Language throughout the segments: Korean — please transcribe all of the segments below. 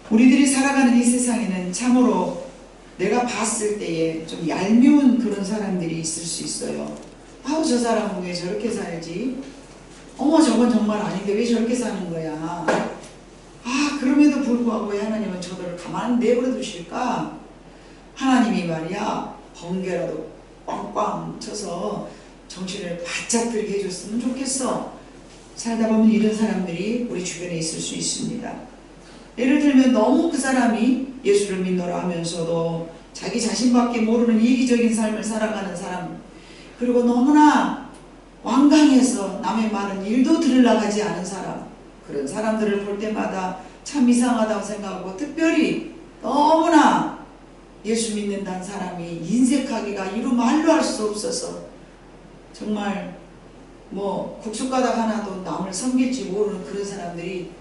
우리들이 살아가는 이 세상에는 참으로 내가 봤을 때에 좀 얄미운 그런 사람들이 있을 수 있어요. 아우, 저 사람은 왜 저렇게 살지? 어머, 저건 정말 아닌데 왜 저렇게 사는 거야? 아, 그럼에도 불구하고 왜 하나님은 저들을 가만히 내버려 두실까? 하나님이 말이야, 번개라도 꽝꽝 쳐서 정신을 바짝 들게 해줬으면 좋겠어. 살다 보면 이런 사람들이 우리 주변에 있을 수 있습니다. 예를 들면 너무 그 사람이 예수를 믿노라 하면서도 자기 자신밖에 모르는 이기적인 삶을 살아가는 사람, 그리고 너무나 완강해서 남의 말은 일도 들으려고 하지 않은 사람, 그런 사람들을 볼 때마다 참 이상하다고 생각하고, 특별히 너무나 예수 믿는다는 사람이 인색하기가 이루 말로 할 수 없어서 정말 뭐 국수가닥 하나도 남을 섬길지 모르는 그런 사람들이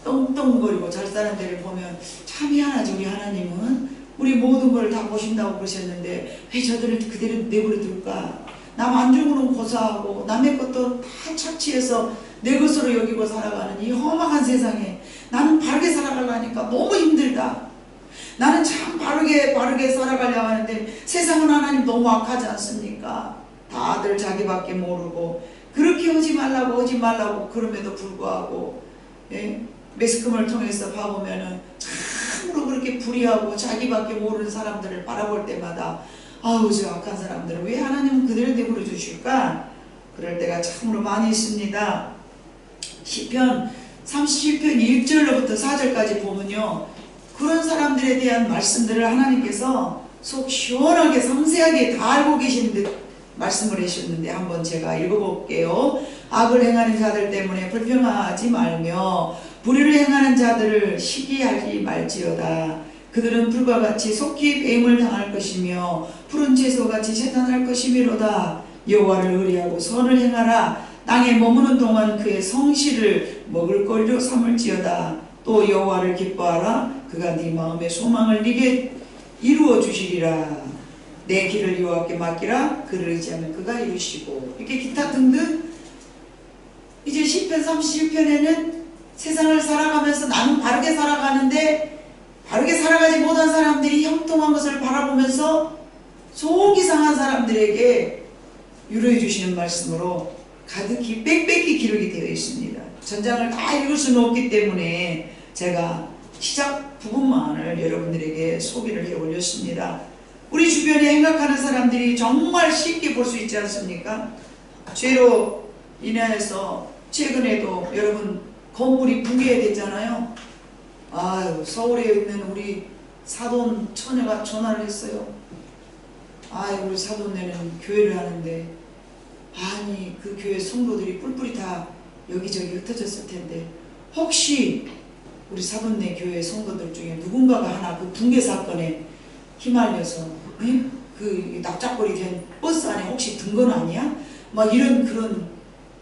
떵떵거리고 잘 사는 데를 보면 참 희한하지. 우리 하나님은 우리 모든 걸 다 보신다고 그러셨는데 왜 저들을 그대로 내버려 둘까? 남 안 주고는 고사하고 남의 것도 다 착취해서 내 것으로 여기고 살아가는 이 험악한 세상에 나는 바르게 살아가려니까 너무 힘들다. 나는 참 바르게 살아가려고 하는데 세상은 하나님 너무 악하지 않습니까? 다들 자기밖에 모르고 그렇게 하지 말라고 그럼에도 불구하고, 예? 매스컴을 통해서 봐보면은 참으로 그렇게 불의하고 자기밖에 모르는 사람들을 바라볼 때마다 아우, 저 악한 사람들을 왜 하나님은 그대로 내버려 주실까? 그럴 때가 참으로 많이 있습니다. 시편 37편 1절로부터 4절까지 보면요, 그런 사람들에 대한 말씀들을 하나님께서 속 시원하게 상세하게 다 알고 계신 듯 말씀을 해주셨는데 한번 제가 읽어볼게요. 악을 행하는 자들 때문에 불평하지 말며 불의를 행하는 자들을 시기하지 말지어다. 그들은 불과 같이 속히 뱀을 당할 것이며 푸른 채소같이 재탄할 것이미로다. 여호와를 의뢰하고 선을 행하라. 땅에 머무는 동안 그의 성실을 먹을거리로 삼을지어다. 또 여호와를 기뻐하라. 그가 네 마음의 소망을 네게 이루어 주시리라. 내 길을 여호와께 맡기라. 그를 의지하면 그가 이루시고. 이렇게 기타 등등. 이제 시편 37편에는 세상을 살아가면서 나는 바르게 살아가는데 바르게 살아가지 못한 사람들이 형통한 것을 바라보면서 속이 상한 사람들에게 위로해 주시는 말씀으로 가득히 빽빽히 기록이 되어 있습니다. 전장을 다 읽을 수는 없기 때문에 제가 시작 부분만을 여러분들에게 소개를 해 올렸습니다. 우리 주변에 행각하는 사람들이 정말 쉽게 볼 수 있지 않습니까? 죄로 인해서 최근에도 여러분 건물이 붕괴됐잖아요. 아유, 서울에 있는 우리 사돈 처녀가 전화를 했어요. 아유, 우리 사돈네는 교회를 하는데 아니 그 교회 성도들이 뿔뿔이 다 여기저기 흩어졌을 텐데 혹시 우리 사돈네 교회 성도들 중에 누군가가 하나 그 붕괴 사건에 휘말려서 그 납작거리 된 버스 안에 혹시 든 건 아니야? 막 이런 그런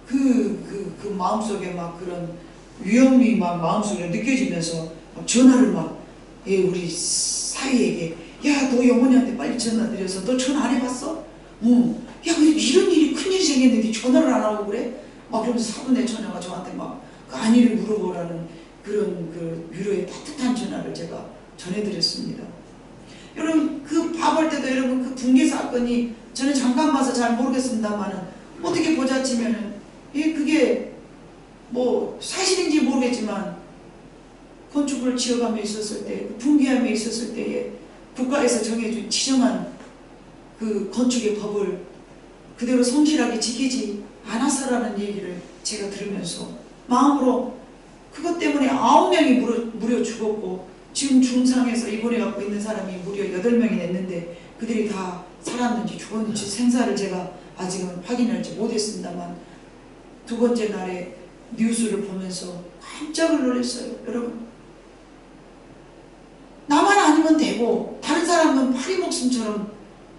그 마음속에 막 그런 위험이 막 마음속에 느껴지면서 막 전화를 막 우리 사위에게 야, 너 어머니한테 빨리 전화 드려서 너 전화 안 해봤어? 응. 야, 근데 이런 일이 큰일이 생겼는데 전화를 안 하고 그래? 막 그러면서 사돈네 처녀가 저한테 막 그 안위를 물어보라는 그런 그 위로의 따뜻한 전화를 제가 전해드렸습니다. 여러분 그 봐볼 때도 여러분 그 붕괴 사건이 저는 잠깐 봐서 잘 모르겠습니다만은 어떻게 보자치면은 그게 뭐 사실인지 모르겠지만 건축을 지어가며 있었을 때 붕괴하며 있었을 때에 국가에서 정해준 지정한 그 건축의 법을 그대로 성실하게 지키지 않아서라는 얘기를 제가 들으면서 마음으로 그것 때문에 9명이 무려 죽었고 지금 중상에서 입원해 갖고 있는 사람이 무려 8명이 됐는데 그들이 다 살았는지 죽었는지 생사를 제가 아직은 확인하지 못했습니다만 두 번째 날에 뉴스를 보면서 깜짝을 놀랐어요. 여러분 나만 아니면 되고 다른 사람은 파리 목숨처럼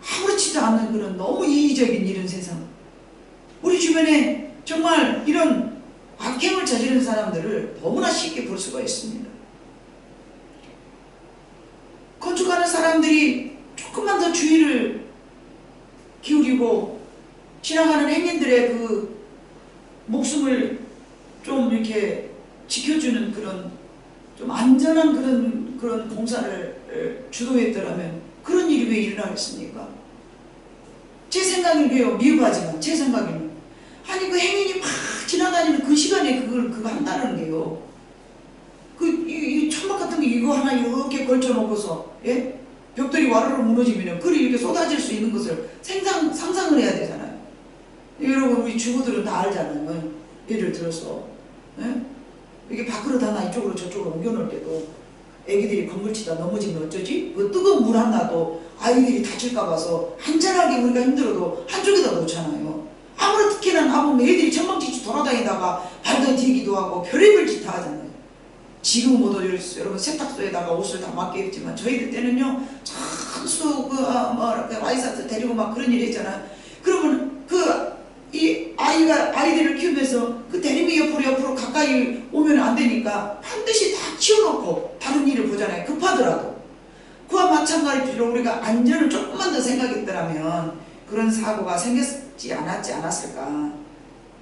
아무렇지도 않는 그런 너무 이기적인 이런 세상, 우리 주변에 정말 이런 악행을 저지르는 사람들을 너무나 쉽게 볼 수가 있습니다. 건축하는 사람들이 조금만 더 주의를 기울이고 지나가는 행인들의 그 목숨을 좀 이렇게 지켜주는 그런 좀 안전한 그런 공사를 주도했더라면 그런 일이 왜 일어나겠습니까? 제 생각이에요. 미흡하지만 제 생각에는 아니 그 행인이 막 지나다니는 그 시간에 그거 한다는 게요. 이 천막 같은 거 이거 하나 이렇게 걸쳐놓고서 예? 벽돌이 와르르 무너지면 그리 이렇게 쏟아질 수 있는 것을 상상을 해야 되잖아요. 여러분 우리 주부들은 다 알잖아요. 예를 들어서 예? 이게 밖으로 하나 이쪽으로 저쪽으로 옮겨놓을 때도 애기들이 건물치다 넘어지면 어쩌지? 그 뜨거운 물 하나도 아이들이 다칠까 봐서 안전하게 우리가 힘들어도 한쪽에다 놓잖아요. 아무렇게나 나보면 애들이 천막지치 돌아다니다가 발도 디기도 하고 별의별 짓 다 하잖아요. 지금 모두 여러분 세탁소에다가 옷을 다 맡겨 입지만 저희들 때는요 장수 와이사트 데리고 막 그런 일 했잖아요. 그러면 이 아이들을 키우면서 그 대리미 옆으로 가까이 오면 안 되니까 반드시 다 치워놓고 다른 일을 보잖아요. 급하더라도. 그와 마찬가지로 우리가 안전을 조금만 더 생각했더라면 그런 사고가 생겼지 않았을까.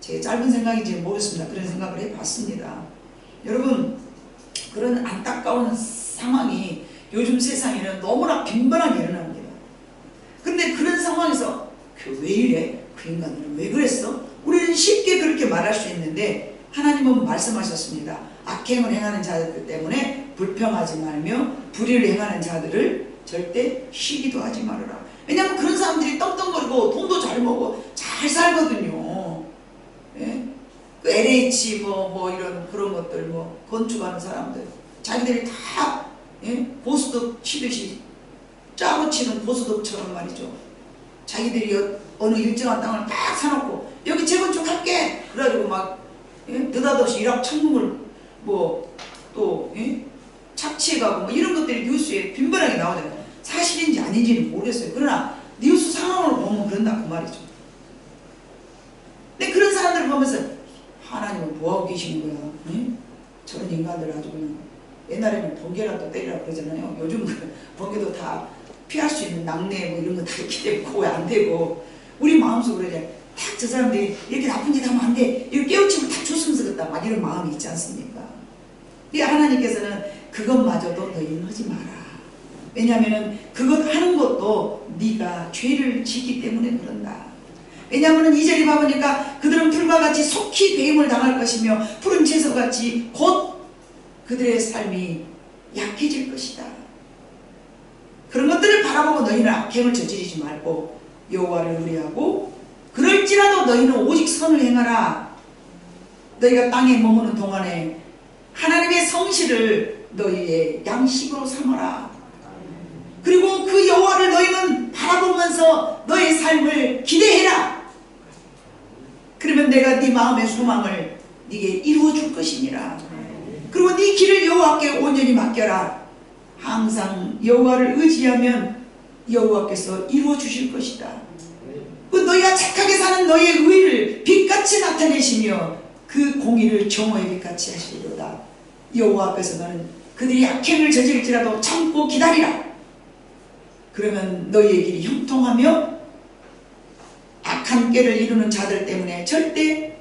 제 짧은 생각인지 모르겠습니다. 그런 생각을 해봤습니다. 여러분 그런 안타까운 상황이 요즘 세상에는 너무나 빈번하게 일어납니다. 근데 그런 상황에서 왜 이래? 그 인간들은 왜 그랬어? 우리는 쉽게 그렇게 말할 수 있는데 하나님은 말씀하셨습니다. 악행을 행하는 자들 때문에 불평하지 말며 불의를 행하는 자들을 절대 시기도 하지 말아라. 왜냐하면 그런 사람들이 떵떵거리고 돈도 잘 먹고 잘 살거든요. 예? 그 LH 이런 그런 것들 건축하는 사람들 자기들이 다 예? 고스톱 치듯이 짜고 치는 고스톱처럼 말이죠. 자기들이 어느 일정한 땅을 딱 사놓고 여기 재건축할게 그래가지고 막 예? 느닷없이 일확천금을 또 예? 착취해가고 이런 것들이 뉴스에 빈번하게 나오잖아요. 사실인지 아닌지는 모르겠어요. 그러나 뉴스 상황을 보면 그런다 그 말이죠. 근데 그런 사람들을 보면서 하나님은 뭐하고 계시는 거야? 응? 저런 인간들 아주 그냥 옛날에는 번개라도 때리라 그러잖아요. 요즘 번개도 다 피할 수 있는 낙뢰 이런 거 다 있기 때문에 그거 안 되고 우리 마음속으로 이제 딱 저 사람들이 이렇게 나쁜 짓 하면 안 돼. 이렇게 깨우치면 다 줬으면 좋겠다. 막 이런 마음이 있지 않습니까? 근데 하나님께서는 그것마저도 너희는 하지 마라. 왜냐하면 그것 하는 것도 네가 죄를 지기 때문에 그런다. 왜냐하면 2절이 봐보니까 그들은 풀과 같이 속히 배임을 당할 것이며 푸른 채소같이 곧 그들의 삶이 약해질 것이다. 그런 것들을 바라보고 너희는 악행을 저지르지 말고 여호와를 의뢰하고 그럴지라도 너희는 오직 선을 행하라. 너희가 땅에 머무는 동안에 하나님의 성실을 너희의 양식으로 삼아라. 그리고 그 여호와를 너희는 바라보면서 너의 삶을 기대해라. 그러면 내가 네 마음의 소망을 네게 이루어 줄 것이니라. 그리고 네 길을 여호와께 온전히 맡겨라. 항상 여호와를 의지하면 여호와께서 이루어 주실 것이다. 그 너희가 착하게 사는 너희의 의를 빛같이 나타내시며 그 공의를 정오의 빛같이 하시리로다. 여호와 앞에서 너는 그들이 악행을 저지를지라도 참고 기다리라. 그러면 너희의 길이 형통하며 악한 꾀를 이루는 자들 때문에 절대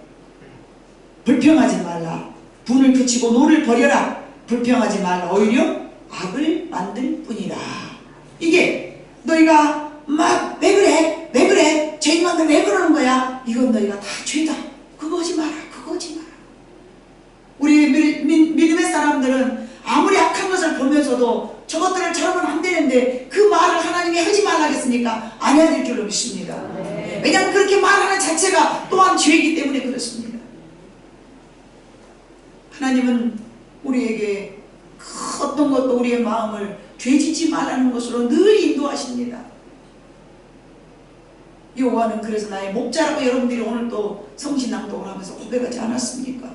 불평하지 말라. 분을 그치고 노를 버려라. 불평하지 말라. 오히려 악을 만들 뿐이라. 이게 너희가 막 왜 그래? 왜 그래? 죄인만들 왜 그러는 거야? 이건 너희가 다 죄다. 그거 하지 마라. 그거 하지 마라. 우리 믿음의 사람들은 아무리 악한 것을 보면서도 저것들을 저러면 안 되는데 그 말을 하나님이 하지 말라겠습니까? 안 해야 될 줄로 믿습니다. 왜냐하면 그렇게 말하는 자체가 또한 죄이기 때문에 그렇습니다. 하나님은 우리에게 어떤 것도 우리의 마음을 죄짓지 말라는 것으로 늘 인도하십니다. 여호와는 그래서 나의 목자라고 여러분들이 오늘 또 성신낭독을 하면서 고백하지 않았습니까?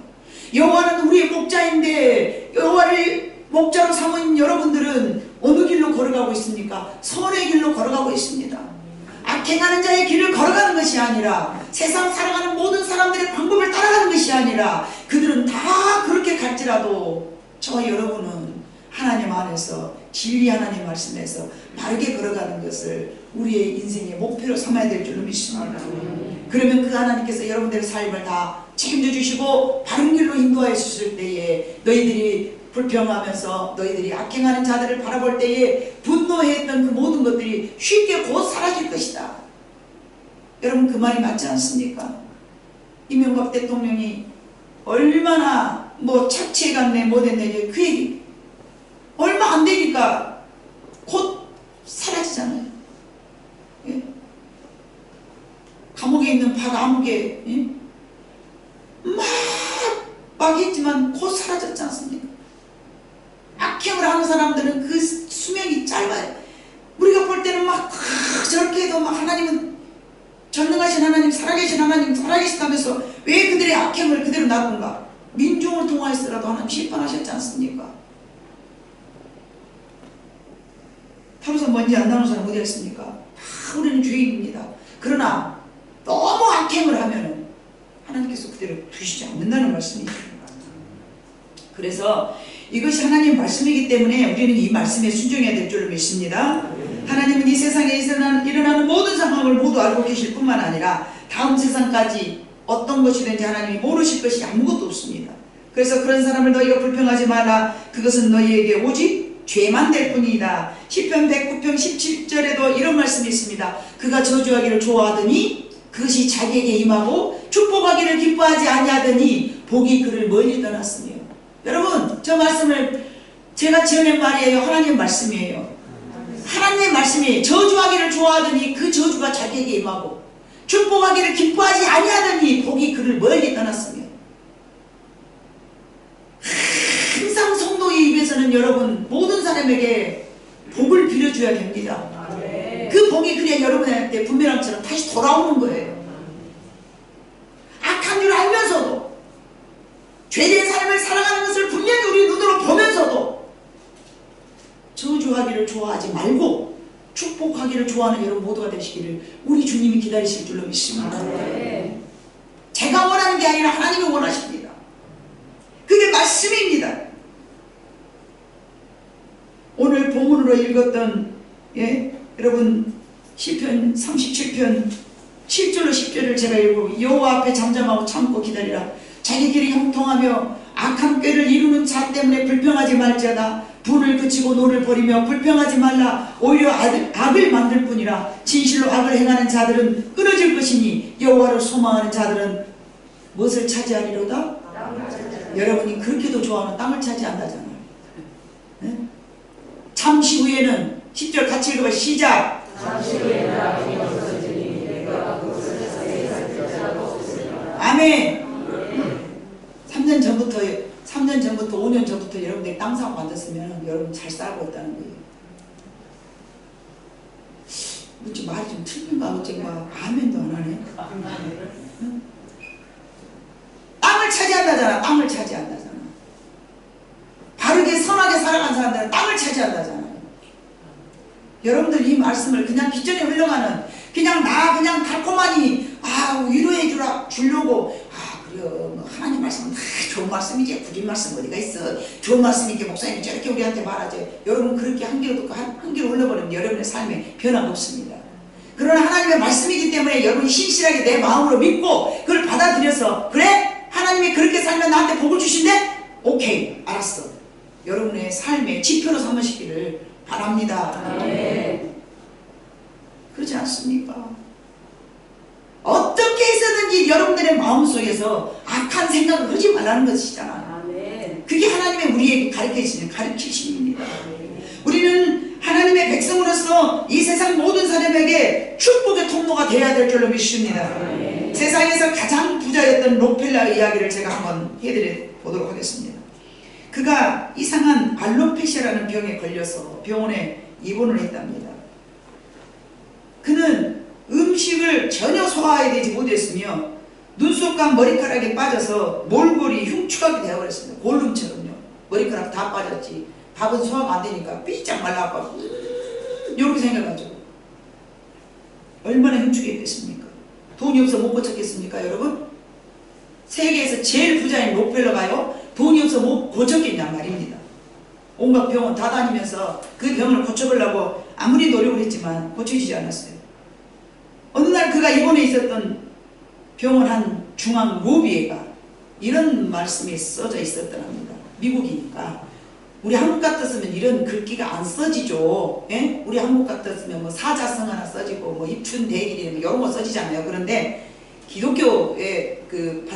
여호와는 우리의 목자인데 여호와를 목자로 삼은 여러분들은 어느 길로 걸어가고 있습니까? 선의 길로 걸어가고 있습니다. 악행하는 자의 길을 걸어가는 것이 아니라 세상 살아가는 모든 사람들의 방법을 따라가는 것이 아니라 그들은 다 그렇게 갈지라도 저와 여러분은 하나님 안에서 진리 하나님 말씀에서 바르게 걸어가는 것을 우리의 인생의 목표로 삼아야 될 줄로 믿습니다. 그러면 그 하나님께서 여러분들의 삶을 다 책임져 주시고 바른 길로 인도하여 주실 때에 너희들이 불평하면서 너희들이 악행하는 자들을 바라볼 때에 분노했던 그 모든 것들이 쉽게 곧 사라질 것이다. 여러분 그 말이 맞지 않습니까? 이명박 대통령이 얼마나 뭐 착취해갔네 뭐됐네 그 얘기 얼마 안 되니까 곧 사라지잖아요. 예? 감옥에 있는 박아무개 예? 막 했지만 곧 사라졌지 않습니까? 악행을 하는 사람들은 그 수명이 짧아요. 우리가 볼 때는 막 저렇게 해도 막 하나님은 전능하신 하나님, 살아계신 하나님, 살아계시다면서 왜 그들의 악행을 그대로 놔둔가? 민중을 통하여서라도 하나님 심판하셨지 않습니까? 타로서 먼지 안 나오는 사람 어디 있습니까? 다 우리는 죄인입니다. 그러나 너무 악행을 하면은 하나님께서 그대로 두시지 않는다는 말씀이에요. 그래서 이것이 하나님 말씀이기 때문에 우리는 이 말씀에 순종해야 될 줄로 믿습니다. 하나님은 이 세상에 일어나는 모든 상황을 모두 알고 계실 뿐만 아니라 다음 세상까지 어떤 것이든지 하나님이 모르실 것이 아무것도 없습니다. 그래서 그런 사람을 너희가 불평하지 말라. 그것은 너희에게 오직 죄만 될 뿐이다. 시편 109편 17절에도 이런 말씀이 있습니다. 그가 저주하기를 좋아하더니 그것이 자기에게 임하고 축복하기를 기뻐하지 아니하더니 복이 그를 멀리 떠났으며. 여러분 저 말씀을 제가 지어낸 말이에요? 하나님의 말씀이에요? 하나님의 말씀이 저주하기를 좋아하더니 그 저주가 자기에게 임하고 축복하기를 기뻐하지 아니하더니 복이 그를 멀리 떠났으며. 항상 성도의 입에서는 여러분 모든 사람에게 복을 빌어줘야 됩니다. 그 복이 그냥 여러분한테 부메랑처럼 다시 돌아오는 거예요. 악한 줄 알면서도 죄된 삶을 살아가는 것을 분명히 우리 눈으로 보면서도 저주하기를 좋아하지 말고 축복하기를 좋아하는 여러분 모두가 되시기를 우리 주님이 기다리실 줄로 믿습니다. 제가 원하는 게 아니라 하나님이 원하십니다. 그게 말씀입니다. 오늘 본문으로 읽었던 여러분 시편 37편 7절로 10절을 제가 읽고 여호와 앞에 잠잠하고 참고 기다리라. 자기 길이 형통하며 악한 꾀를 이루는 자 때문에 불평하지 말지어다. 분을 그치고 노를 버리며 불평하지 말라. 오히려 악을 만들 뿐이라. 진실로 악을 행하는 자들은 끊어질 것이니 여호와를 소망하는 자들은 무엇을 차지하리로다? 여러분이 그렇게도 좋아하는 땅을 차지한다잖아요. 네? 잠시 후에는 10절 같이 읽어봐. 시작. 잠시 후에는 악인이 없어지니 내가 그것을 아멘. 3년 전부터 5년 전부터 여러분들이 땅 사고 만졌으면 여러분 잘 살고 있다는 거예요. 뭐지 말이 좀 틀린가 어쩐가 아멘도 안 하네. 응? 땅을 차지한다잖아. 땅을 차지한다잖아. 바르게 선하게 살아간 사람들은 땅을 차지한다잖아요. 여러분들 이 말씀을 그냥 기존에 흘러가는 그냥 달콤하니 위로해 주려고 그래요. 뭐 하나님 말씀은 다 좋은 말씀이지 구린 말씀 어디가 있어. 좋은 말씀이 이렇게 목사님이 저렇게 우리한테 말하지. 여러분 그렇게 한 귀로 듣고 한 귀로 흘러버리면 여러분의 삶에 변화가 없습니다. 그러나 하나님의 말씀이기 때문에 여러분이 신실하게 내 마음으로 믿고 그걸 받아들여서 그래? 하나님이 그렇게 살면 나한테 복을 주신대? 오케이 알았어. 여러분의 삶의 지표로 삼으시기를 바랍니다. 네. 그렇지 않습니까? 어떻게 해서든지 여러분들의 마음속에서 악한 생각을 하지 말라는 것이잖아요. 그게 하나님의 우리에게 가르치시는 가르치심입니다. 우리는 하나님의 백성으로서 이 세상 모든 사람에게 축복의 통로가 되어야 될 줄로 믿습니다. 세상에서 가장 부자였던 록펠라의 이야기를 제가 한번 해드려 보도록 하겠습니다. 그가 이상한 알로페시아라는 병에 걸려서 병원에 입원을 했답니다. 그는 음식을 전혀 소화되지 못했으며 눈썹과 머리카락이 빠져서 몰골이 흉측하게 되어버렸습니다. 골룸처럼요. 머리카락 다 빠졌지. 밥은 소화가 안 되니까 삐짝 말라가지고 이렇게 생겨가지고 얼마나 흉측했겠습니까? 돈이 없어 못 고쳤겠습니까 여러분? 세계에서 제일 부자인 록펠러가요 돈이 없어 못 고쳤겠냔 말입니다. 온갖 병원 다 다니면서 그 병을 고쳐보려고 아무리 노력을 했지만 고쳐지지 않았어요. 어느 날 그가 입원해 있었던 병원 한 중앙 로비에가 이런 말씀이 써져 있었더랍니다. 미국이니까 우리 한국 같았으면 이런 글귀가 안 써지죠. 예? 우리 한국 같았으면 뭐 사자성 하나 써지고 뭐 입춘대길이 뭐 이런 거 써지잖아요. 그런데 기독교의 그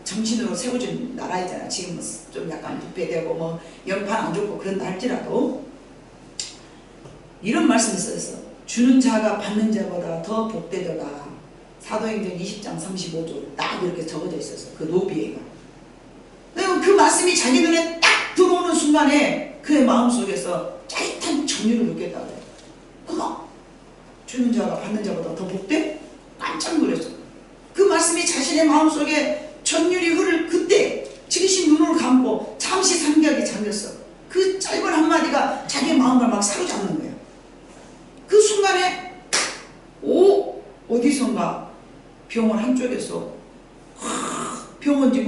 정신으로 세워진 나라이잖아요. 지금 좀 약간 부패되고 뭐 연판 안 좋고 그런다 할지라도 이런 말씀이 써있어. 주는 자가 받는 자보다 더 복되도다. 사도행전 20장 35절 딱 이렇게 적어져 있었어. 그 노비애가. 그 말씀이 자기 눈에 딱 들어오는 순간에 그의 마음속에서 짜릿한 정유를 느꼈다 그래. 어머! 주는 자가 받는 자보다 더 복돼? 깜짝 놀랐어. 그 말씀이 자신의 마음속에 전율이 흐를 그때 즉시 눈을 감고 잠시 삼각에 잠겼어. 그 짧은 한마디가 자기의 마음을 막 사로잡는 거예요. 그 순간에 어디선가 병원 한쪽에서 병원비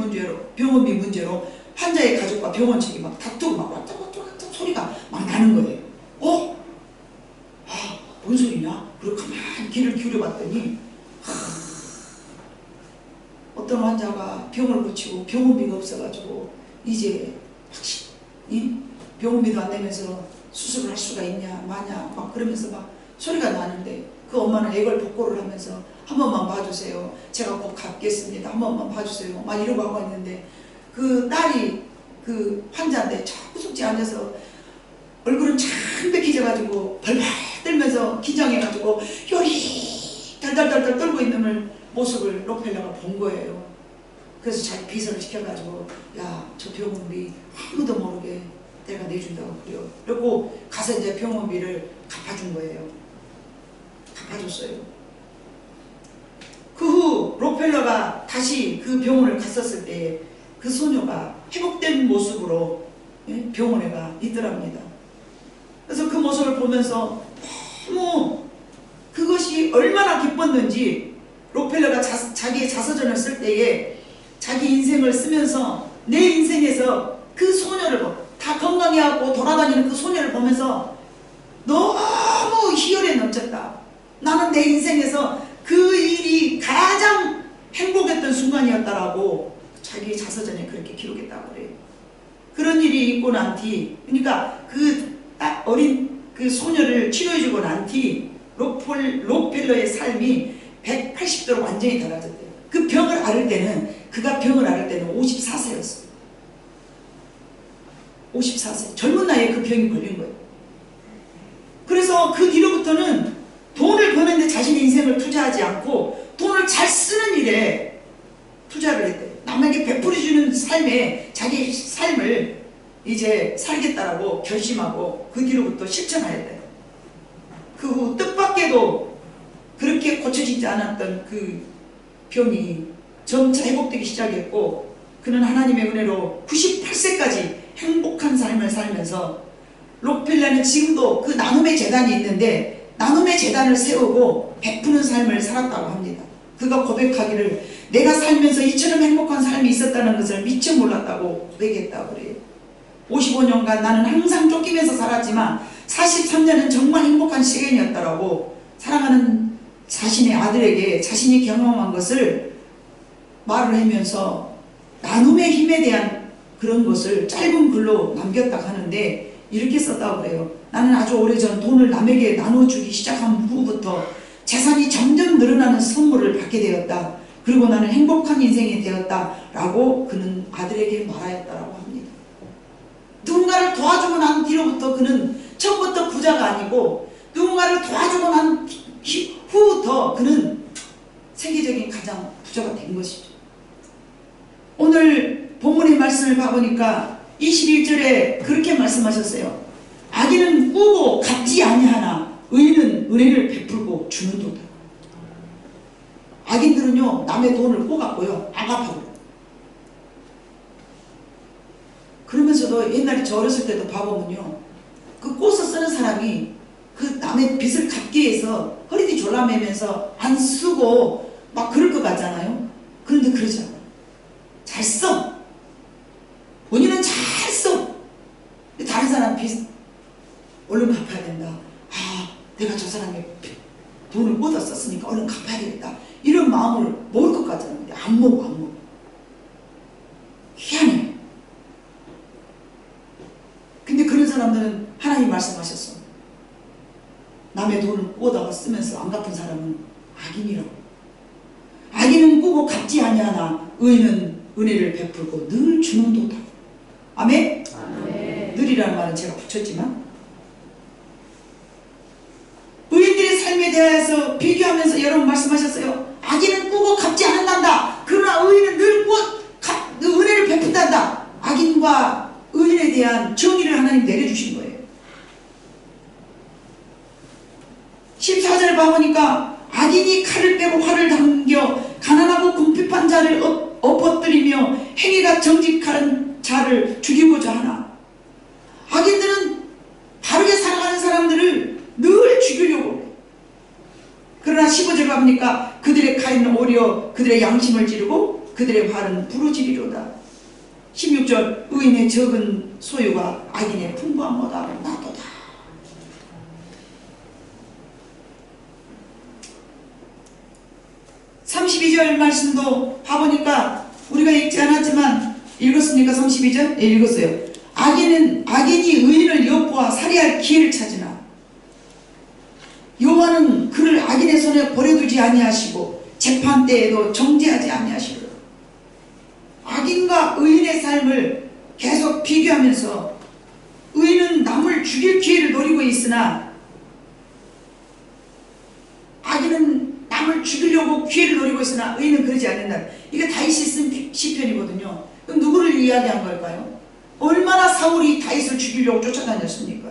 문제로 환자의 가족과 병원 측이 막 다투고 막 왔다 소리가 막 나는 거예요. 뭔 소리냐? 그리고 가만히 귀를 기울여 봤더니 어떤 환자가 병을 고치고 병원비가 없어가지고 이제 병원비도 안 내면서 수술을 할 수가 있냐 마냐 막 그러면서 막 소리가 나는데 그 엄마는 애걸복걸을 하면서 한 번만 봐주세요. 제가 꼭 갚겠습니다. 한 번만 봐주세요. 막 이러고 하고 있는데 그 딸이 그 환자인데 구석지 앉아서 얼굴은 창백해져가지고 벌벌 떨면서 긴장해가지고 혈이 달달달달 떨고 있는 모습을 록펠러가 본 거예요. 그래서 자기 비서를 시켜가지고 야, 저 병원비 아무도 모르게 내가 내준다고 그래요. 그리고 가서 이제 병원비를 갚아준 거예요. 갚아줬어요. 그 후 록펠러가 다시 그 병원을 갔었을 때 그 소녀가 회복된 모습으로 병원에 가 있더랍니다. 그래서 그 모습을 보면서 너무 그것이 얼마나 기뻤는지 록펠러가 자기의 자서전을 쓸 때에 자기 인생을 쓰면서 내 인생에서 그 소녀를 다 건강해하고 돌아다니는 그 소녀를 보면서 너무 희열에 넘쳤다. 나는 내 인생에서 그 일이 가장 행복했던 순간이었다라고 자기 자서전에 그렇게 기록했다고 그래요. 그런 일이 있고 난 뒤, 그러니까 그 어린 그 소녀를 치료해주고 난 뒤 록펠러의 삶이 180도로 완전히 달라졌대요. 그가 병을 앓을 때는 54세였어요. 54세. 젊은 나이에 그 병이 걸린 거예요. 그래서 그 뒤로부터는 돈을 버는데 자신의 인생을 투자하지 않고 돈을 잘 쓰는 일에 투자를 했대요. 남에게 베풀어주는 삶에 자기 삶을 이제 살겠다라고 결심하고 그 뒤로부터 실천하였대요. 그 후 뜻밖에도 그렇게 고쳐지지 않았던 그 병이 점차 회복되기 시작했고 그는 하나님의 은혜로 98세까지 행복한 삶을 살면서 록펠러는 지금도 그 나눔의 재단이 있는데 나눔의 재단을 세우고 베푸는 삶을 살았다고 합니다. 그가 고백하기를 내가 살면서 이처럼 행복한 삶이 있었다는 것을 미처 몰랐다고 고백했다고 그래요. 55년간 나는 항상 쫓기면서 살았지만 43년은 정말 행복한 시간이었다라고 사랑하는 자신의 아들에게 자신이 경험한 것을 말을 하면서 나눔의 힘에 대한 그런 것을 짧은 글로 남겼다 하는데 이렇게 썼다고 그래요. 나는 아주 오래전 돈을 남에게 나눠주기 시작한 후부터 재산이 점점 늘어나는 선물을 받게 되었다. 그리고 나는 행복한 인생이 되었다 라고 그는 아들에게 말하였다라고 합니다. 누군가를 도와주고 난 뒤로부터 그는 처음부터 부자가 아니고 누군가를 도와주고 난 후부터 그는 세계적인 가장 부자가 된 것이죠. 오늘 본문의 말씀을 봐보니까 21절에 그렇게 말씀하셨어요. 악인은 꾸고 갚지 아니하나 의인은 은혜를 베풀고 주는도다. 악인들은요 남의 돈을 꼬갖고요 안 갚아버려. 그러면서도 옛날에 저 어렸을 때도 봐보면요 그 꼬서 쓰는 사람이 그 남의 빚을 갚기 위해서 허리띠 졸라매면서 안 쓰고 막 그럴 것 같잖아요. 그런데 그러지 않아. 잘 써. 본인은 잘 써. 다른 사람 빚 얼른 갚아야 된다. 내가 저 사람의 돈을 꽂아 썼으니까 얼른 갚아야 되겠다. 이런 마음을 먹을 것 같잖아요. 근데 안 먹어. 희한해. 사람들은 하나님 말씀하셨어. 남의 돈을 꾸어다가 쓰면서 안 갚은 사람은 악인이라고. 악인은 꾸고 갚지 아니하나 의인은 은혜를 베풀고 늘 주는도다. 아멘? 아멘. 늘이라는 말은 제가 붙였지만 의인들의 삶에 대해서 비교하면서 여러분 말씀하셨어요. 악인은 꾸고 갚지 않는단다. 그러나 의인은 늘 은혜를 베푼단다. 악인과 의인에 대한 정의를 하나님 내려주신 거예요. 14절 봐보니까 악인이 칼을 빼고 활을 당겨 가난하고 궁핍한 자를 엎어뜨리며 행위가 정직한 자를 죽이고자 하나. 악인들은 바르게 살아가는 사람들을 늘 죽이려고 해. 그러나 15절 가보니까 그들의 칼은 오히려 그들의 양심을 찌르고 그들의 활은 부러지리로다. 16절 의인의 적은 소유가 악인의 풍부한 거다 나도다. (32절) 말씀도 봐보니까 우리가 읽지 않았지만 읽었습니까? 32절? 예, 읽었어요. 악인이 의인을 엿보아 살해할 기회를 찾으나 여호와는 그를 악인의 손에 버려두지 아니하시고 재판 때에도 정죄하지 아니하시리로다. 악인과 의인의 삶을 계속 비교하면서 의인은 남을 죽일 기회를 노리고 있으나 악인은 남을 죽이려고 기회를 노리고 있으나 의인은 그러지 않는다. 이게 다윗이 쓴 시편이거든요. 그럼 누구를 이야기한 걸까요? 얼마나 사울이 다윗을 죽이려고 쫓아다녔습니까?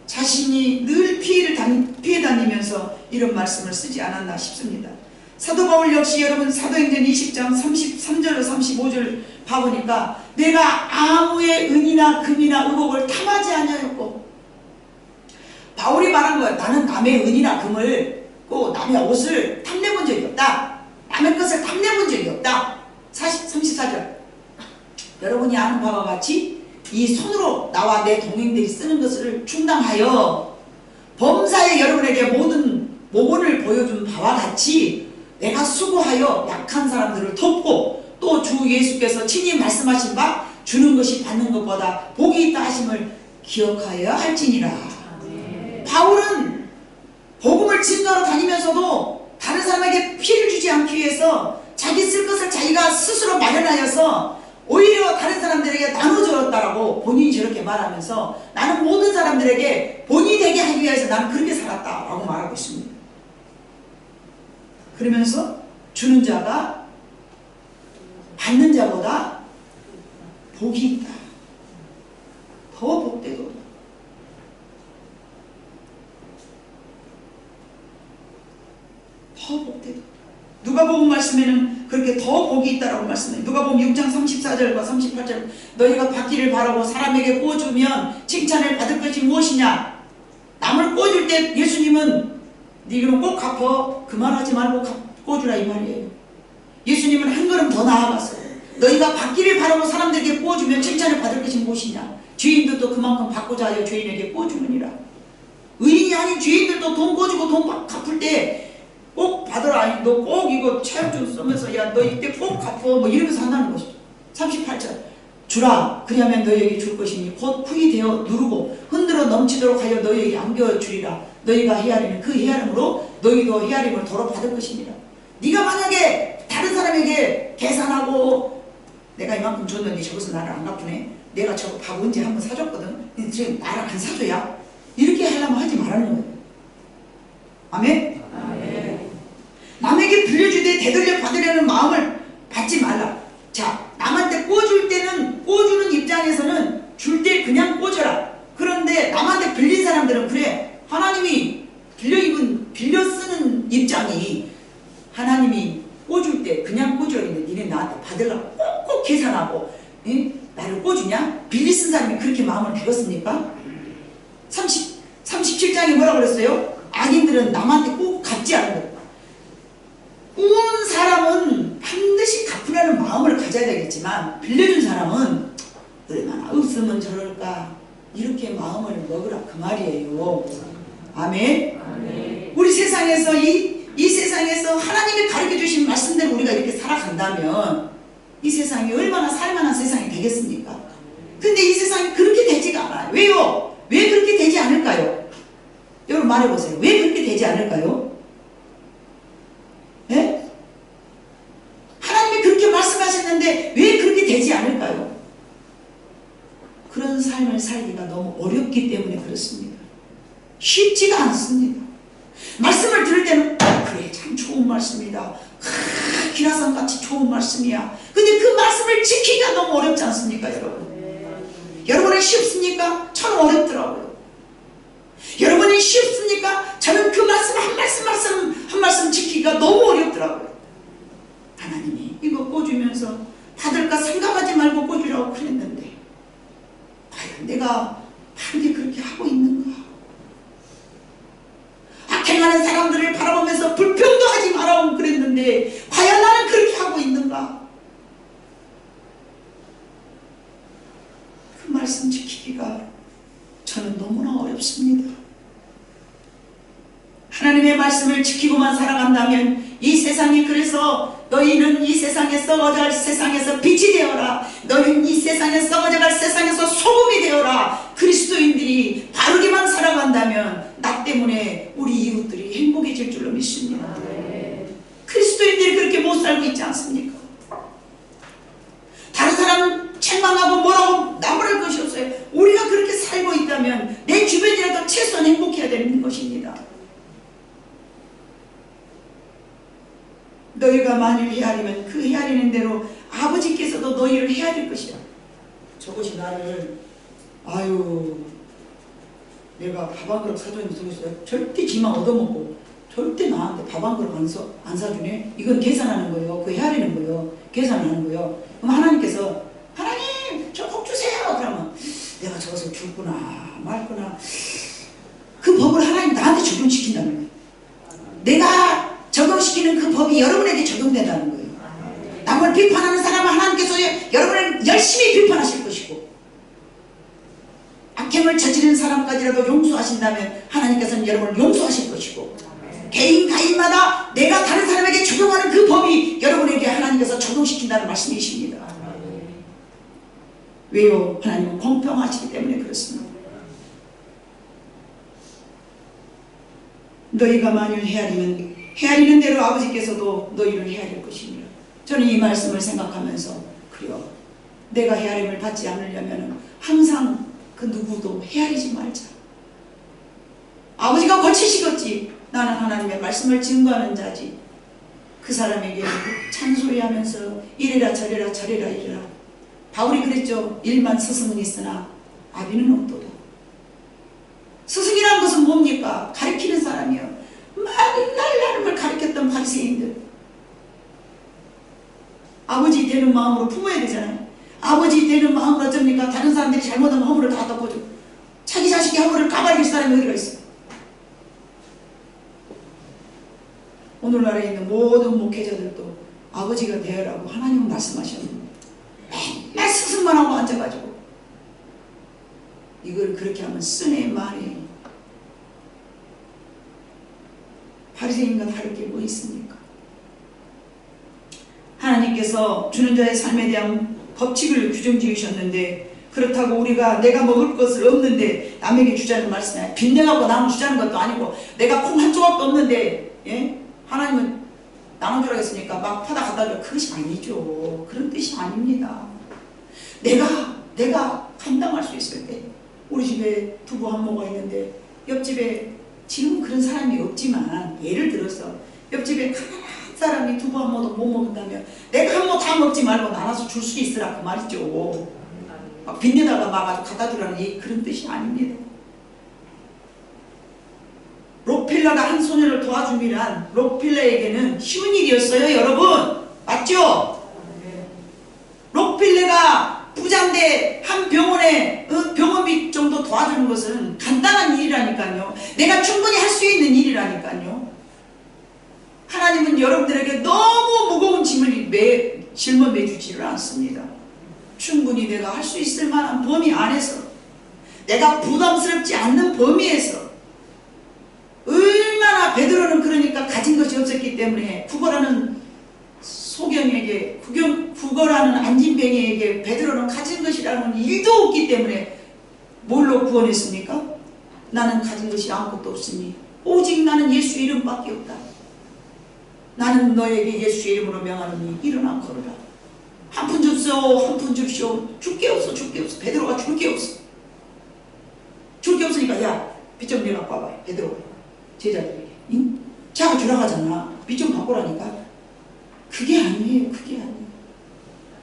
자신이 늘 피해 다니면서 이런 말씀을 쓰지 않았나 싶습니다. 사도 바울 역시 여러분 사도행전 20장 33절 35절 봐보니까 내가 아무의 은이나 금이나 의복을 탐하지 아니하였고, 바울이 말한 거야. 나는 남의 은이나 금을 꼭 남의 옷을 탐내본 적이 없다. 남의 것을 탐내본 적이 없다. 34절 여러분이 아는 바와 같이 이 손으로 나와 내 동행들이 쓰는 것을 충당하여 범사에 여러분에게 모든 모본을 보여준 바와 같이 내가 수고하여 약한 사람들을 돕고 또 주 예수께서 친히 말씀하신 바 주는 것이 받는 것보다 복이 있다 하심을 기억하여야 할지니라. 바울은 복음을 증거로 다니면서도 다른 사람에게 피해를 주지 않기 위해서 자기 쓸 것을 자기가 스스로 마련하여서 오히려 다른 사람들에게 나눠주었다라고 본인이 저렇게 말하면서 나는 모든 사람들에게 본이 되게 하기 위해서 나는 그렇게 살았다라고 말하고 있습니다. 그러면서 주는 자가 받는 자보다 복이 있다. 더 복되도다. 더 복되도다. 누가복음 말씀에는 그렇게 더 복이 있다라고 말씀해요. 누가복음 6장 34절과 38절 너희가 받기를 바라고 사람에게 꿔주면 칭찬을 받을 것이 무엇이냐. 남을 꿔줄 때 예수님은 네가 꼭 갚어 그 말하지 말고 꿔주라 이 말이에요. 예수님은 한 걸음 더 나아갔어요. 너희가 받기를 바라고 사람들에게 꿔주면 칭찬을 받을 것이 무엇이냐. 죄인들도 그만큼 받고자 하여 죄인에게 꿔주느니라. 의인이 아닌 죄인들도 돈 꿔주고 돈 갚을 때 꼭 받으라. 아니 너 꼭 이거 체육증 쓰면서 야 너 이때 꼭 갚어 뭐 이러면서 한다는 것이죠. 38절 주라 그리하면 너희에게 줄 것이니 곧 후히 되어 누르고 흔들어 넘치도록 하여 너희에게 안겨주리라. 너희가 헤아리는 그 헤아림으로 너희도 헤아림을 도로 받을 것이니라. 네가 만약에 다른 사람에게 계산하고 내가 이만큼 줬는데 저것은 나를 안 갚으네. 내가 저거 밥 언제 한번 사줬거든. 근데 지금 나를 안 사줘야. 이렇게 하려면 하지 말라는 거예요. 아멘? 아멘. 남에게 빌려주되 되돌려 받으려는 마음을 받지 말라. 자, 남한테 꿔줄 때는 꿔주는 입장에서는 줄 때 그냥 꿔줘라. 그런데 남한테 빌린 사람들은 그래. 하나님이 빌려 쓰는 입장이 하나님이 꿔줄 때 그냥 꿔주라 했는데 니네 나한테 받으려고 꼭꼭 계산하고 나를 꿔주냐? 빌리 쓴 사람이 그렇게 마음을 먹었습니까? 37장에 뭐라고 그랬어요? 악인들은 남한테 꼭 갚지 않는 것. 꾸은 사람은 반드시 갚으려는 마음을 가져야 되겠지만 빌려준 사람은 얼마나 없으면 저럴까 이렇게 마음을 먹으라 그 말이에요. 아멘. 아멘. 우리 세상에서 이 세상에서 하나님이 가르쳐주신 말씀대로 우리가 이렇게 살아간다면 이 세상이 얼마나 살만한 세상이 되겠습니까? 근데 이 세상이 그렇게 되지가 않아요. 왜요? 왜 그렇게 되지 않을까요? 여러분 말해보세요. 왜 그렇게 되지 않을까요? 예? 하나님이 그렇게 말씀하셨는데 왜 그렇게 되지 않을까요? 그런 삶을 살기가 너무 어렵기 때문에 그렇습니다. 쉽지가 않습니다. 말씀을 들을 때는 그래 참 좋은 말씀이다. 기라산같이 좋은 말씀이야. 근데 그 말씀을 지키기가 너무 어렵지 않습니까 여러분? 여러분은 쉽습니까? 저는 어렵더라고요. 여러분이 쉽습니까? 저는 그 말씀 한 말씀 지키기가 너무 어렵더라고요. 하나님이 이거 꽂으면서 받을까 생각하지 말고 꽂으라고 그랬는데 과연 내가 바르게 그렇게 하고 있는가? 악행하는 사람들을 바라보면서 불평도 하지 말라고 그랬는데 과연 나는 그렇게 하고 있는가? 그 말씀 지키기가 저는 너무나 어렵습니다. 하나님의 말씀을 지키고만 살아간다면 이 세상이 그래서 너희는 이 세상에 썩어져갈 세상에서 빛이 되어라. 너희는 이 세상에 썩어져갈 세상에서 소금이 되어라. 그리스도인들이 바르게만 살아간다면 나 때문에 우리 이웃들이 행복해질 줄로 믿습니다. 그리스도인들이 그렇게 못 살고 있지 않습니까? 다른 사람 책망하고 뭐라고 나무랄 것이 없어요. 우리가 그렇게 살고 있다면 내 주변이라도 최소한 행복해야 되는 것입니다. 너희가 만일 헤아리면 그 헤아리는 대로 아버지께서도 너희를 헤아릴 것이야. 저것이 나를 아유 내가 밥 한 그릇 사줬는데 저것이 절대 지만 얻어먹고 절대 나한테 밥 한 그릇 안 사주네. 이건 계산하는 거예요. 그 헤아리는 거예요. 계산하는 거예요. 그럼 하나님께서 하나님 저 복 주세요. 그러면 내가 저것을 줄구나 말구나. 그 법을 하나님 나한테 적용시킨다는 거예요. 내가 적용시키는 그 법이 여러분에게 적용된다는 거예요. 남을 비판하는 사람은 하나님께서 여러분을 열심히 비판하실 것이고 악행을 저지르는 사람까지라도 용서하신다면 하나님께서는 여러분을 용서하실 것이고 개인마다 내가 다른 사람에게 적용하는 그 법이 여러분에게 하나님께서 적용시킨다는 말씀이십니다. 왜요? 하나님은 공평하시기 때문에 그렇습니다. 너희가 만일 헤아리는 대로 아버지께서도 너희를 헤아릴 것입니다. 저는 이 말씀을 생각하면서 그래요. 내가 헤아림을 받지 않으려면 항상 그 누구도 헤아리지 말자. 아버지가 거치시겠지. 나는 하나님의 말씀을 증거하는 자지. 그 사람에게 찬소리하면서 이래라 저래라 저래라 이래라. 바울이 그랬죠. 일만 스승은 있으나 아비는 없도다. 스승이란 것은 뭡니까? 가르치는 사람이요. 맨날 하나님을 가르쳤던 바리새인들. 아버지 되는 마음으로 품어야 되잖아요. 아버지 되는 마음으로 어쩝니까? 다른 사람들이 잘못하면 허물을 다 덮어줘. 자기 자식이 허물을 까발릴 사람이 어디가 있어? 오늘날에 있는 모든 목회자들도 아버지가 되어라고 하나님은 말씀하셨는데 맨날 스승만 하고 앉아가지고 이걸 그렇게 하면 쓰네 말해. 바리새인과 다를 게 뭐 있습니까? 하나님께서 주는 자의 삶에 대한 법칙을 규정 지으셨는데 그렇다고 우리가 내가 먹을 것을 없는데 남에게 주자는 말씀이야. 빚내갖고 남을 주자는 것도 아니고 내가 콩 한 조각도 없는데 예? 하나님은 나눠주라고 했으니까 막 퍼다 갖다 줘. 그것이 아니죠. 그런 뜻이 아닙니다. 내가 감당할 수 있을 때 우리 집에 두부 한 모가 있는데 옆집에 지금 그런 사람이 없지만 예를 들어서 옆집에 가난한 사람이 두부 한 모도 못 먹는다면 내가 한 모 다 먹지 말고 나눠서 줄 수 있으라 그 말이죠. 막 빚내다가 막 아주 갖다 주라는 그런 뜻이 아닙니다. 록필라가 한 소녀를 도와줌이란 록필라에게는 쉬운 일이었어요. 여러분 맞죠? 록필라가 부자인데 한 병원에 병원비 정도 도와주는 것은 간단한 일이라니까요. 내가 충분히 할 수 있는 일이라니까요. 하나님은 여러분들에게 너무 무거운 짐을 매주지를 않습니다. 충분히 내가 할 수 있을 만한 범위 안에서 내가 부담스럽지 않는 범위에서 얼마나 베드로는 그러니까 가진 것이 없었기 때문에 구걸하는 소경에게 구걸하는 구걸하는 안진뱅이에게 베드로는 가진 것이라는 일도 없기 때문에 뭘로 구원했습니까? 나는 가진 것이 아무것도 없으니 오직 나는 예수 이름밖에 없다. 나는 너에게 예수 이름으로 명하노니 일어나 걸어라. 한 푼 줍소, 한 푼 줍시오. 줄 게 없어, 줄 게 없어. 베드로가 줄 게 없어. 줄 게 없으니까 야, 빚 좀 내갖고 와봐. 베드로가 제자들에게. 응? 자가 주라고 하잖아. 빚 좀 갖고 오라니까. 그게 아니에요. 그게 아니에요.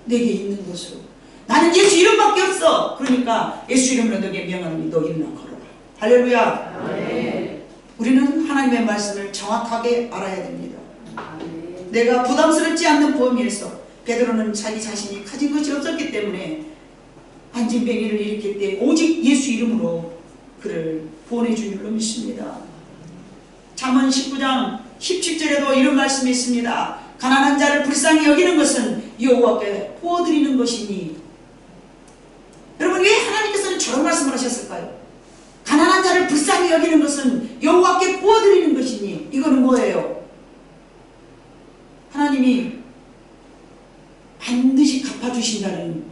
내게 있는 것으로. 나는 예수 이름밖에 없어. 그러니까 예수 이름으로 너에게 명하노니 너 일어나 걸어라. 할렐루야. 네. 우리는 하나님의 말씀을 정확하게 알아야 됩니다. 네. 내가 부담스럽지 않는 범위에서 베드로는 자기 자신이 가진 것이 없었기 때문에 안진뱅이를 일으킬 때 오직 예수 이름으로 그를 구원해 준 줄로 믿습니다. 잠언 19장 17절에도 이런 말씀이 있습니다. 가난한 자를 불쌍히 여기는 것은 여호와께 부어드리는 것이니. 여러분, 왜 하나님께서는 저런 말씀을 하셨을까요? 가난한 자를 불쌍히 여기는 것은 여호와께 부어드리는 것이니. 이거는 뭐예요? 하나님이 반드시 갚아주신다는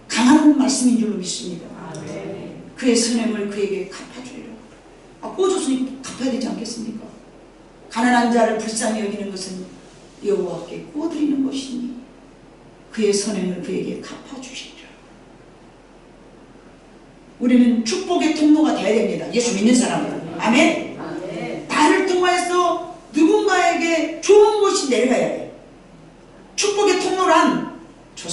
강한 말씀인 줄로 믿습니다. 그의 선행을 그에게 갚아주리라. 구워줬으니 갚아야 되지 않겠습니까? 가난한 자를 불쌍히 여기는 것은 여호와께 구워드리는 것이니 그의 선행을 그에게 갚아주시리라. 우리는 축복의 통로가 되어야 됩니다. 예수 믿는 사람은. 아멘? 나를 통하여서 누군가에게 좋은 것이 내려가야 돼. 축복의 통로란 저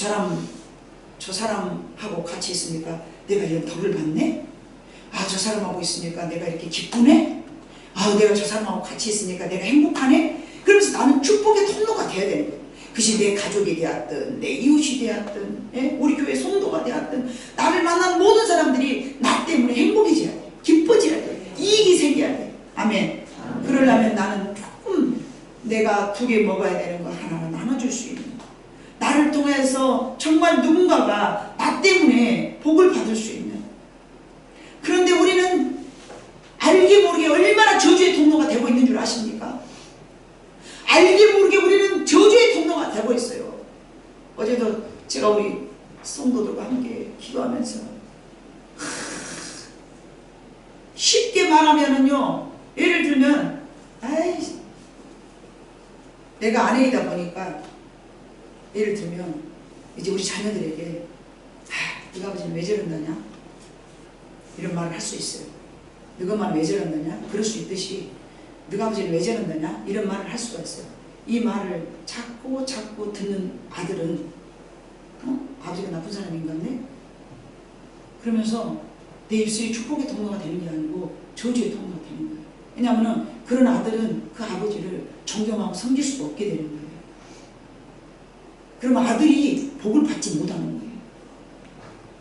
사람하고 같이 있으니까 내가 이런 덕을 받네? 저 사람하고 있으니까 내가 이렇게 기쁘네? 내가 저 사람하고 같이 있으니까 내가 행복하네? 그러면서 나는 축복의 통로가 되어야 되는 거예요. 그것이 내 가족이 되었든 내 이웃이 되었든 우리 교회 성도가 되었든 나를 만난 모든 사람들이 나 때문에 행복해져야 돼. 기뻐져야 돼. 이익이 생겨야 돼. 아멘. 그러려면 나는 조금 내가 두 개 먹어야 되는 거 하나는 나눠줄 수 있는 거. 나를 통해서 정말 누군가가 나 때문에 복을 받을 수 있는. 그런데 우리는 알게 모르게 얼마나 저주의 통로가 되고 있는 줄 아십니까? 알게 모르게 우리는 저주의 통로가 되고 있어요. 어제도 제가 우리 성도들과 함께 기도하면서 쉽게 말하면은요, 예를 들면 내가 아내이다 보니까 예를 들면 이제 우리 자녀들에게 네가 아버지는 왜 저런다냐 이런 말을 할 수 있어요. 너가 말은 왜 저런다냐 그럴 수 있듯이 너가 아버지는 왜 저런다냐 이런 말을 할 수가 있어요. 이 말을 자꾸 듣는 아들은 아버지가 나쁜 사람인 것 같네? 그러면서 내 입술이 축복의 통로가 되는 게 아니고 저주의 통로가 되는 거예요. 왜냐하면 그런 아들은 그 아버지를 존경하고 섬길 수가 없게 되는 거예요. 그러면 아들이 복을 받지 못하는 거예요.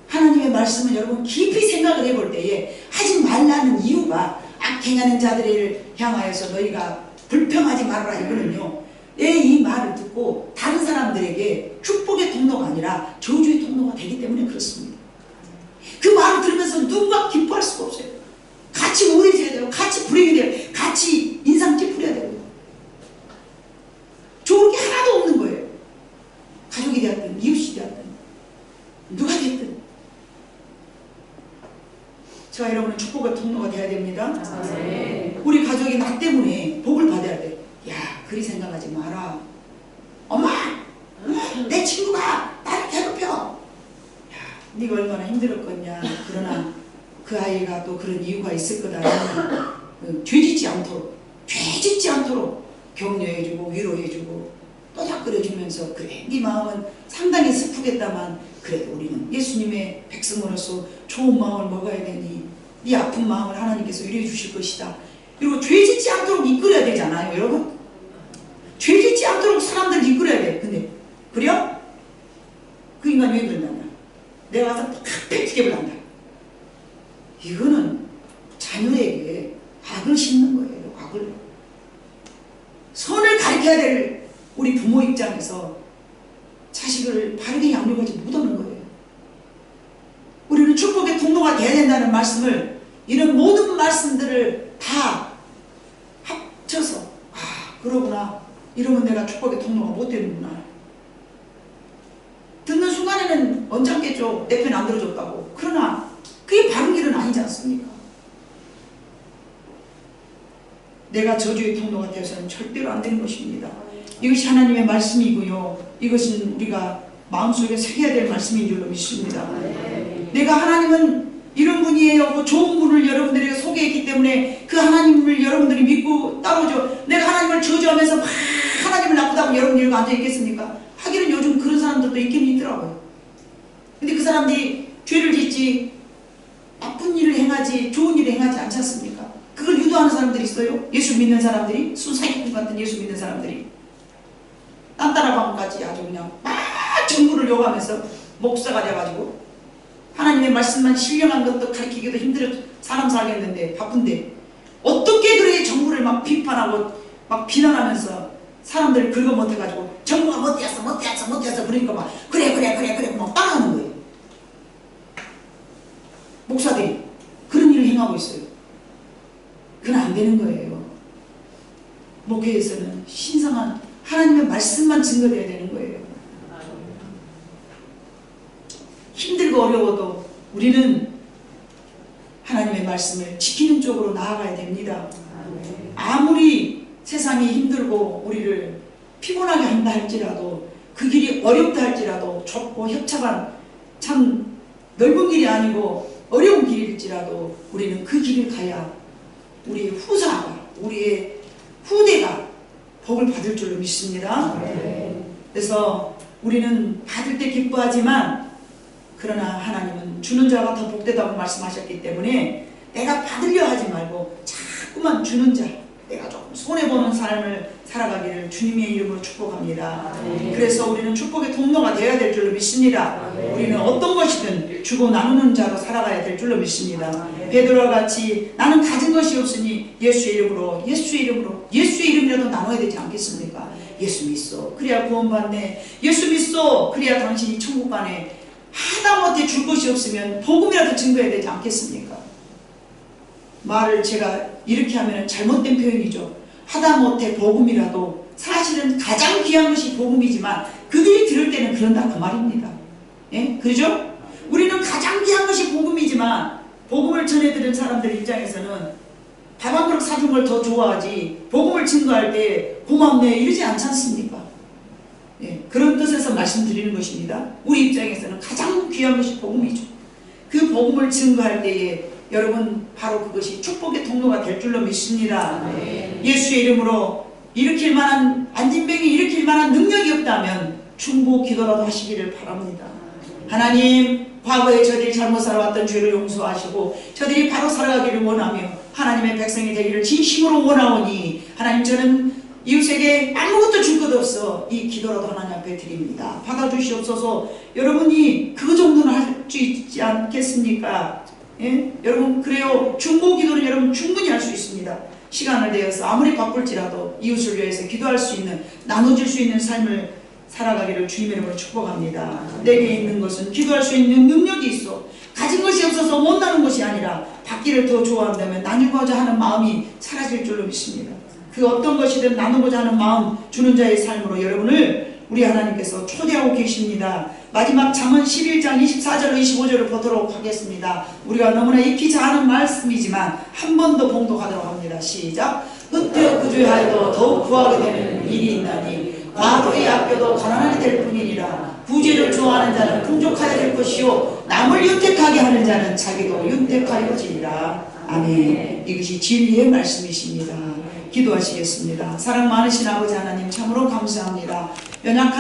하나님의 말씀은 여러분 깊이 생각을 해볼 때에 하지 말라는 이유가 악행하는 자들을 향하여서 너희가 불평하지 말아라 이거는요, 이 말을 듣고 다른 사람들에게 축복의 통로가 아니라 저주의 통로가 되기 때문에 그렇습니다. 그 말을 들으면서 누군가 기뻐할 수가 없어요. 같이 우울해져야 돼요. 같이 불행이 돼요. 같이 인상 찌푸려야 돼요. 좋은 게 하나도 없는 거예요. 가족이 되었든 이웃이 되었든 누가 됐든 저와 여러분은 축복의 통로가 되어야 됩니다. 우리 가족이 나 때문에 복을 받아야 돼. 야, 그리 생각하지 마라. 엄마, 내 친구가 나를 괴롭혀. 야, 네가 얼마나 힘들었겠냐. 그러나 그 아이가 또 그런 이유가 있을 거다. 죄짓지 않도록 격려해주고 위로해주고 또닥거려주면서 그래, 네 마음은 상당히 슬프겠다만 그래도 우리는 예수님의 백성으로서 좋은 마음을 먹어야 되니 네 아픈 마음을 하나님께서 위로해 주실 것이다. 그리고 죄짓지 않도록 이끌어야 되잖아요, 여러분. 죄짓지 않도록 사람들을 이끌어야 돼. 근데 그래요? 그 인간이 왜 그런다냐? 내가 가서 팩트geb을 한다. 이거는 자녀에게 악을 심는 거예요. 악을. 선을 가르쳐야 될 우리 부모 입장에서 자식을 바르게 양육하지 못하는 거예요. 우리는 축복의 통로가 되어야 된다는 말씀을, 이런 모든 말씀들을 다 합쳐서 그러구나. 이러면 내가 축복의 통로가 못 되는구나. 언짢겠죠. 내 편 안 들어줬다고. 그러나 그게 바른 길은 아니지 않습니까? 내가 저주의 통로가 되어서는 절대로 안 되는 것입니다. 이것이 하나님의 말씀이고요. 이것은 우리가 마음속에 새겨야 될 말씀인 줄로 믿습니다. 내가 하나님은 이런 분이에요. 그 좋은 분을 여러분들에게 소개했기 때문에 그 하나님을 여러분들이 믿고 따르죠. 내가 하나님을 저주하면서 막 하나님을 나쁘다고 여러분들이 이러고 앉아있겠습니까? 하기는 요즘 그런 사람들도 있긴 있더라고요. 근데 그 사람들이 죄를 짓지 나쁜 일을 행하지 좋은 일을 행하지 않지 않습니까? 그걸 유도하는 사람들이 있어요. 예수 믿는 사람들이, 수사기꾼 같은 예수 믿는 사람들이 딴따라방까지 아주 그냥 막 정부를 요구하면서 목사가 돼가지고 하나님의 말씀만 신령한 것도 가르치기도 힘들어 사람 살겠는데 바쁜데 어떻게 그래 정부를 막 비판하고 막 비난하면서 사람들을 긁어 못해가지고 정부가 못되었어 그러니까 막 그래 막 따라하는 거예요. 목사들이 그런 일을 행하고 있어요. 그건 안 되는 거예요. 목회에서는 신성한 하나님의 말씀만 증거되어야 되는 거예요. 힘들고 어려워도 우리는 하나님의 말씀을 지키는 쪽으로 나아가야 됩니다. 아무리 세상이 힘들고 우리를 피곤하게 한다 할지라도 그 길이 어렵다 할지라도 좁고 협착한 참 넓은 길이 아니고 어려운 길일지라도 우리는 그 길을 가야 우리의 후사가 우리의 후대가 복을 받을 줄로 믿습니다. 그래서 우리는 받을 때 기뻐하지만 그러나 하나님은 주는 자가 더 복되다고 말씀하셨기 때문에 내가 받으려 하지 말고 자꾸만 주는 자, 내가 조금 손해보는 삶을 살아가기를 주님의 이름으로 축복합니다. 그래서 우리는 축복의 통로가 되어야 될 줄로 믿습니다. 우리는 어떤 것이든 주고 나누는 자로 살아가야 될 줄로 믿습니다. 베드로와 같이 나는 가진 것이 없으니 예수의 이름이라도 나눠야 되지 않겠습니까? 예수 믿소 그래야 구원받네. 예수 믿소 그래야 당신이 천국 가네. 하다못해 줄 것이 없으면 복음이라도 증거해야 되지 않겠습니까? 말을 제가 이렇게 하면 잘못된 표현이죠. 하다못해 복음이라도 사실은 가장 귀한 것이 복음이지만 그들이 들을 때는 그런다 그 말입니다. 예? 그러죠? 우리는 가장 귀한 것이 복음이지만 복음을 전해드린 사람들 입장에서는 밥 한 그릇 사준 걸 더 좋아하지 복음을 증거할 때 고맙네 이러지 않지 않습니까? 예, 그런 뜻에서 말씀드리는 것입니다. 우리 입장에서는 가장 귀한 것이 복음이죠. 그 복음을 증거할 때에 여러분 바로 그것이 축복의 통로가 될 줄로 믿습니다. 예수의 이름으로 일으킬 만한 안진병이 일으킬 만한 능력이 없다면 중보 기도라도 하시기를 바랍니다. 하나님 과거에 저들이 잘못 살아왔던 죄를 용서하시고 저들이 바로 살아가기를 원하며 하나님의 백성이 되기를 진심으로 원하오니 하나님 저는 이웃에게 아무것도 줄 것 없어 이 기도라도 하나님 앞에 드립니다. 받아주시옵소서. 여러분이 그 정도는 할 수 있지 않겠습니까? 예? 여러분 그래요. 중보 기도는 여러분 충분히 할 수 있습니다. 시간을 내어서 아무리 바쁠지라도 이웃을 위해서 기도할 수 있는 나눠줄 수 있는 삶을 살아가기를 주님의 이름으로 축복합니다. 내게 있는 것은 기도할 수 있는 능력이 있어. 가진 것이 없어서 못나는 것이 아니라 받기를 더 좋아한다면 나누고자 하는 마음이 사라질 줄로 믿습니다. 그 어떤 것이든 나누고자 하는 마음 주는 자의 삶으로 여러분을 우리 하나님께서 초대하고 계십니다. 마지막 잠언 11장 24절로 25절을 보도록 하겠습니다. 우리가 너무나 익히 잘 아는 말씀이지만 한 번 더 봉독하도록 합니다. 시작. 흩뜨어 구주하여도 더욱 구하게 되는 일이 있나니 과도히 아껴도 가난하게 될 뿐이니라. 부재를 좋아하는 자는 풍족하게 될 것이요 남을 윤택하게 하는 자는 자기도 윤택하여지리라. 아멘. 이것이 진리의 말씀이십니다. 기도하시겠습니다. 사랑 많으신 아버지 하나님 참으로 감사합니다. 연약한